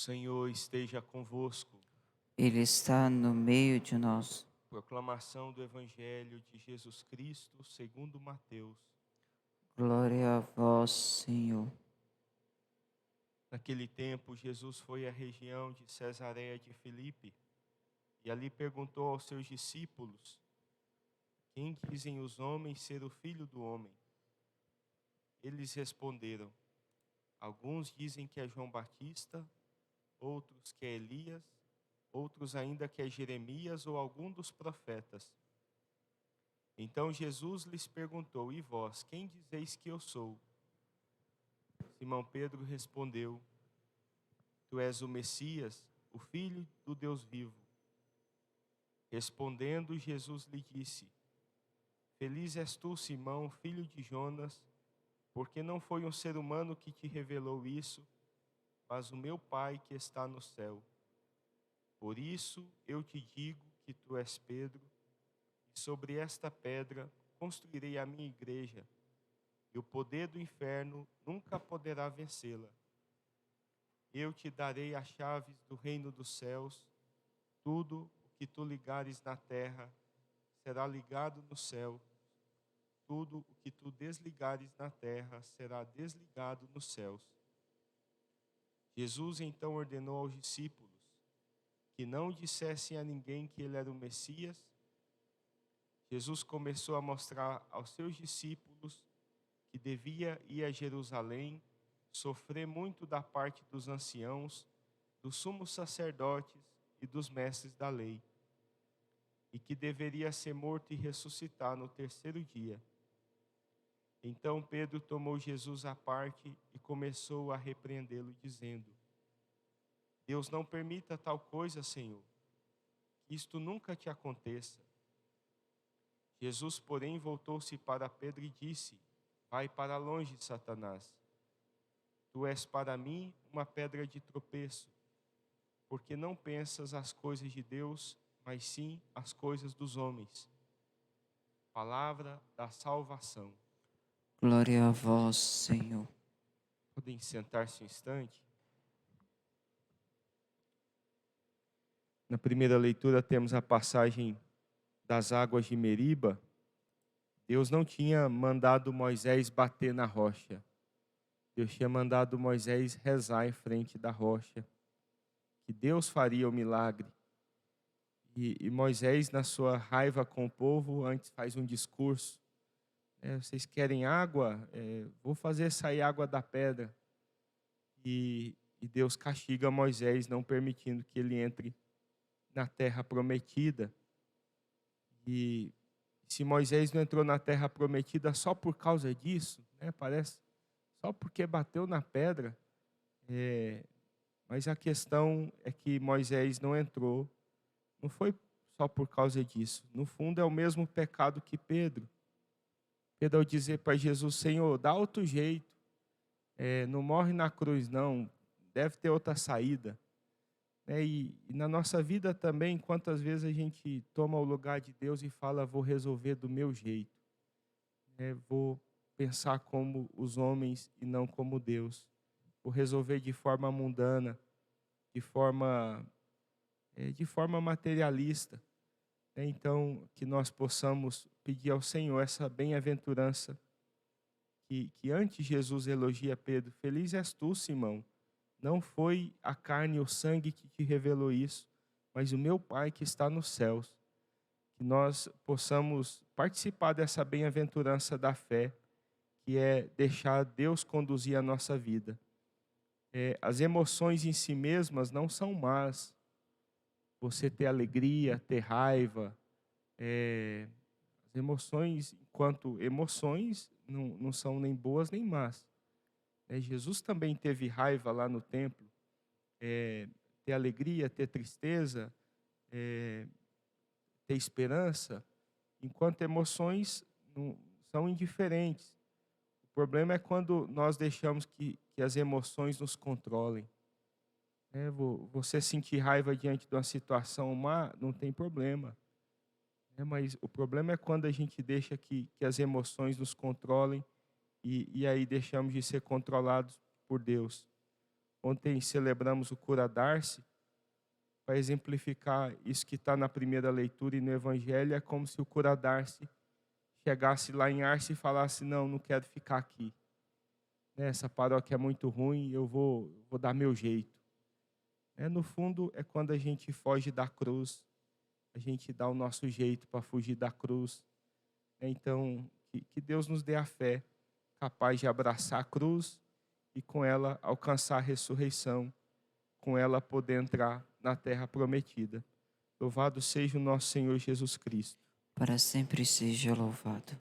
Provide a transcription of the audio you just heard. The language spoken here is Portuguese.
Senhor esteja convosco. Ele está no meio de nós. Proclamação do Evangelho de Jesus Cristo segundo Mateus. Glória a vós, Senhor. Naquele tempo, Jesus foi à região de Cesareia de Filipe e ali perguntou aos seus discípulos: Quem dizem os homens ser o Filho do Homem? Eles responderam: Alguns dizem que é João Batista, outros que é Elias, outros ainda que é Jeremias ou algum dos profetas. Então Jesus lhes perguntou: E vós, quem dizeis que eu sou? Simão Pedro respondeu: Tu és o Messias, o Filho do Deus vivo. Respondendo, Jesus lhe disse: Feliz és tu, Simão, filho de Jonas, porque não foi um ser humano que te revelou isso, mas o meu Pai que está no céu. Por isso eu te digo que tu és Pedro, e sobre esta pedra construirei a minha igreja, e o poder do inferno nunca poderá vencê-la. Eu te darei as chaves do reino dos céus. Tudo o que tu ligares na terra será ligado no céu. Tudo o que tu desligares na terra será desligado nos céus. Jesus então ordenou aos discípulos que não dissessem a ninguém que ele era o Messias. Jesus começou a mostrar aos seus discípulos que devia ir a Jerusalém, sofrer muito da parte dos anciãos, dos sumos sacerdotes e dos mestres da lei, e que deveria ser morto e ressuscitar no terceiro dia. Então Pedro tomou Jesus à parte e começou a repreendê-lo, dizendo: Deus não permita tal coisa, Senhor, que isto nunca te aconteça. Jesus, porém, voltou-se para Pedro e disse: Vai para longe, Satanás. Tu és para mim uma pedra de tropeço, porque não pensas as coisas de Deus, mas sim as coisas dos homens. Palavra da salvação. Glória a vós, Senhor. Podem sentar-se um instante. Na primeira leitura temos a passagem das águas de Meriba. Deus não tinha mandado Moisés bater na rocha. Deus tinha mandado Moisés rezar em frente da rocha, que Deus faria o milagre. E Moisés, na sua raiva com o povo, antes faz um discurso. Vocês querem água? Vou fazer sair água da pedra. E Deus castiga Moisés, não permitindo que ele entre na terra prometida. E se Moisés não entrou na terra prometida só por causa disso, parece, só porque bateu na pedra, mas a questão é que Moisés não entrou, não foi só por causa disso. No fundo é o mesmo pecado que Pedro. Pedro, ao dizer para Jesus: Senhor, dá outro jeito, não morre na cruz não, deve ter outra saída. E na nossa vida também, quantas vezes a gente toma o lugar de Deus e fala: vou resolver do meu jeito, vou pensar como os homens e não como Deus, vou resolver de forma mundana, de forma materialista. Então, que nós possamos pedir ao Senhor essa bem-aventurança que antes Jesus elogia Pedro: Feliz és tu, Simão, não foi a carne e o sangue que te revelou isso, mas o meu Pai que está nos céus. Que nós possamos participar dessa bem-aventurança da fé, que é deixar Deus conduzir a nossa vida. As emoções em si mesmas não são más. Você ter alegria, ter raiva, as emoções, enquanto emoções, não são nem boas nem más. Jesus também teve raiva lá no templo. Ter alegria, ter tristeza, ter esperança, enquanto emoções não, são indiferentes. O problema é quando nós deixamos que as emoções nos controlem. Você sentir raiva diante de uma situação má, não tem problema. Mas o problema é quando a gente deixa que as emoções nos controlem e aí deixamos de ser controlados por Deus. Ontem celebramos o cura Darcy, para exemplificar isso que está na primeira leitura e no Evangelho. É como se o cura Darcy chegasse lá em Arce e falasse: não, não quero ficar aqui. Essa paróquia é muito ruim, eu vou dar meu jeito. No fundo, é quando a gente foge da cruz, a gente dá o nosso jeito para fugir da cruz. Então, que Deus nos dê a fé capaz de abraçar a cruz e com ela alcançar a ressurreição, com ela poder entrar na terra prometida. Louvado seja o nosso Senhor Jesus Cristo. Para sempre seja louvado.